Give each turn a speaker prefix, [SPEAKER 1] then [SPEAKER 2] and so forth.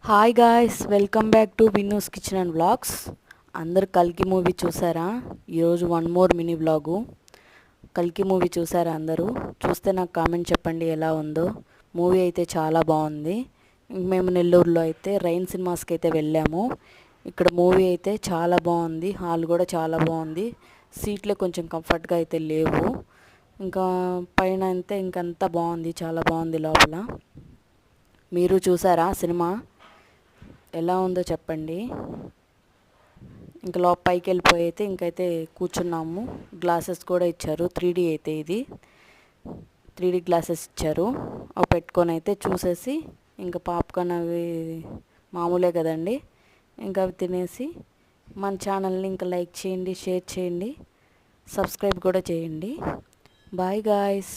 [SPEAKER 1] Hi guys, welcome back to Vinnu's kitchen and vlogs. అందరు కల్కి movie చూసారా? ఈరోజు వన్ మోర్ మినీ వ్లాగు. కల్కి మూవీ చూసారా? అందరూ చూస్తే నాకు కామెంట్ చెప్పండి ఎలా ఉందో. మూవీ అయితే చాలా బాగుంది. మేము నెల్లూరులో అయితే రైన్ సినిమాస్కి అయితే వెళ్ళాము. ఇక్కడ మూవీ అయితే చాలా బాగుంది. హాల్ కూడా చాలా బాగుంది. సీట్లు కొంచెం కంఫర్ట్గా అయితే లేవు. ఇంకా పైన అయితే ఇంకంతా బాగుంది, చాలా బాగుంది లోపల. మీరు చూసారా సినిమా? ఎలా ఉందో చెప్పండి. ఇంకా పైకి వెళ్ళిపోయి అయితే ఇంకైతే కూర్చున్నాము. గ్లాసెస్ కూడా ఇచ్చారు, 3D అయితే ఇది 3D గ్లాసెస్ ఇచ్చారు. అవి పెట్టుకొని అయితే చూసేసి ఇంకా పాప్కార్న్ అవి మామూలే కదండి, ఇంకా అవి తినేసి మన ఛానల్ని ఇంకా లైక్ చేయండి, షేర్ చేయండి, సబ్స్క్రైబ్ కూడా చేయండి. Bye guys.